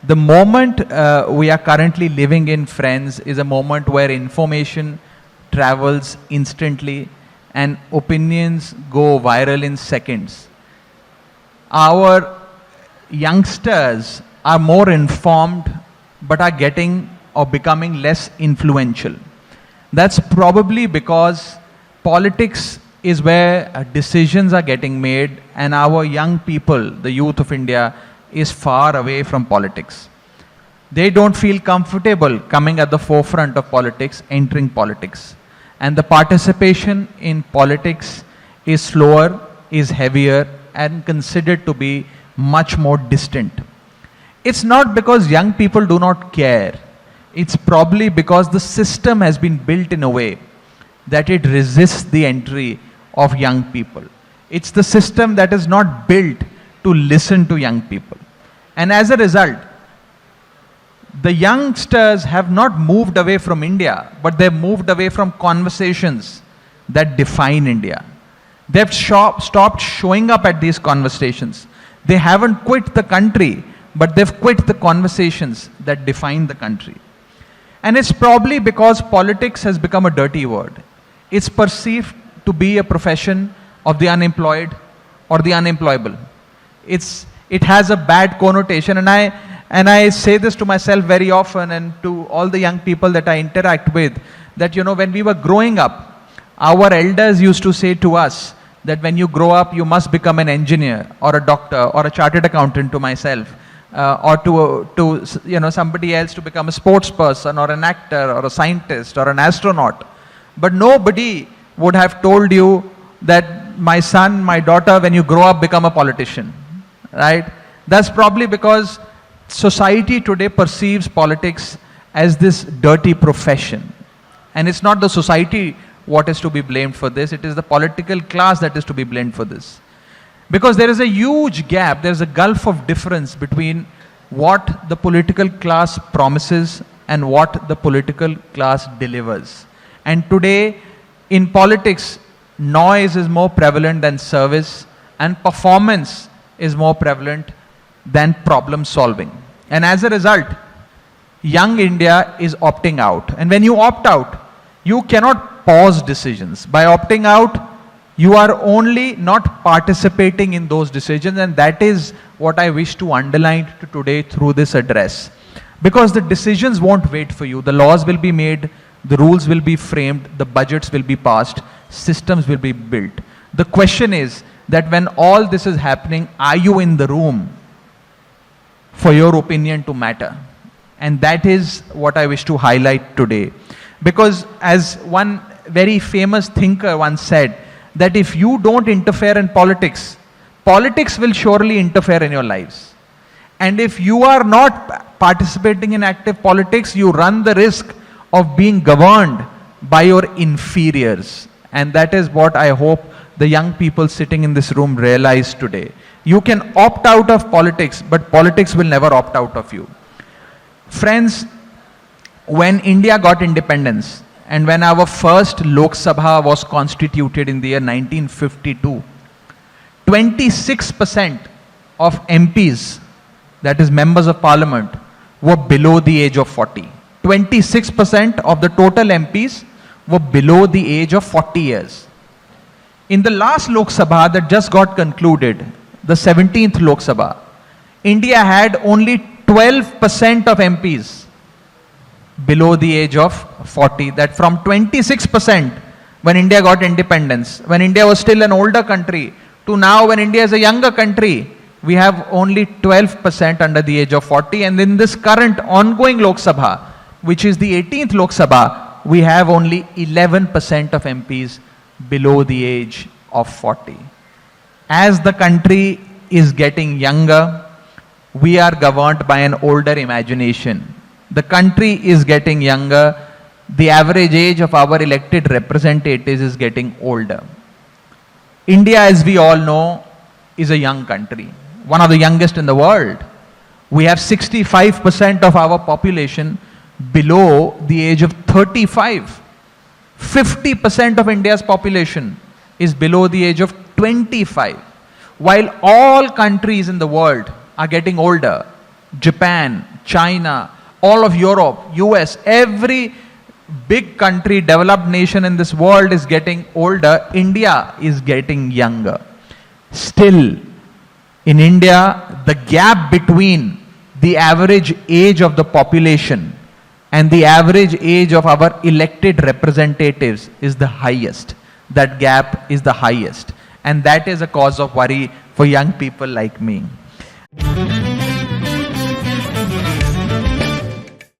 The moment we are currently living in, friends, is a moment where information travels instantly and opinions go viral in seconds. Our youngsters are more informed but are getting or becoming less influential. That's probably because politics is where decisions are getting made, and our young people, the youth of India, is far away from politics. They don't feel comfortable coming at the forefront of politics, entering politics. And the participation in politics is slower, is heavier, and considered to be much more distant. It's not because young people do not care. It's probably because the system has been built in a way that it resists the entry of young people. It's the system that is not built to listen to young people. And as a result, the youngsters have not moved away from India, but they've moved away from conversations that define India. They've stopped showing up at these conversations. They haven't quit the country, but they've quit the conversations that define the country. And it's probably because politics has become a dirty word. It's perceived to be a profession of the unemployed or the unemployable. It has a bad connotation, and I say this to myself very often and to all the young people that I interact with, that when we were growing up, our elders used to say to us that when you grow up, you must become an engineer or a doctor or a chartered accountant, to myself, or to somebody else to become a sports person or an actor or a scientist or an astronaut. But nobody would have told you that my son, my daughter, when you grow up, become a politician, right? That's probably because society today perceives politics as this dirty profession. And it's not the society what is to be blamed for this, it is the political class that is to be blamed for this. Because there is a huge gap, there is a gulf of difference between what the political class promises and what the political class delivers. And today, in politics, noise is more prevalent than service, and performance is more prevalent than problem solving. And as a result, young India is opting out. And when you opt out, you cannot pause decisions. By opting out, you are only not participating in those decisions, and that is what I wish to underline today through this address. Because the decisions won't wait for you. The laws will be made, the rules will be framed, the budgets will be passed, systems will be built. The question is that when all this is happening, are you in the room for your opinion to matter? And that is what I wish to highlight today. Because as one very famous thinker once said, that if you don't interfere in politics, politics will surely interfere in your lives. And if you are not participating in active politics, you run the risk of being governed by your inferiors. And that is what I hope the young people sitting in this room realize today. You can opt out of politics, but politics will never opt out of you. Friends, when India got independence, and when our first Lok Sabha was constituted in the year 1952, 26% of MPs, that is members of parliament, were below the age of 40. 26% of the total MPs were below the age of 40 years. In the last Lok Sabha that just got concluded, the 17th Lok Sabha, India had only 12% of MPs below the age of 40. That from 26% when India got independence, when India was still an older country, to now when India is a younger country, we have only 12% under the age of 40. And in this current ongoing Lok Sabha, which is the 18th Lok Sabha, we have only 11% of MPs below the age of 40. As the country is getting younger, we are governed by an older imagination. The country is getting younger. The average age of our elected representatives is getting older. India, as we all know, is a young country, one of the youngest in the world. We have 65% of our population below the age of 35. 50% of India's population is below the age of 25. While all countries in the world are getting older, Japan, China, all of Europe, US, every big country, developed nation in this world is getting older. India is getting younger. Still, in India, the gap between the average age of the population and the average age of our elected representatives is the highest. That gap is the highest. And that is a cause of worry for young people like me.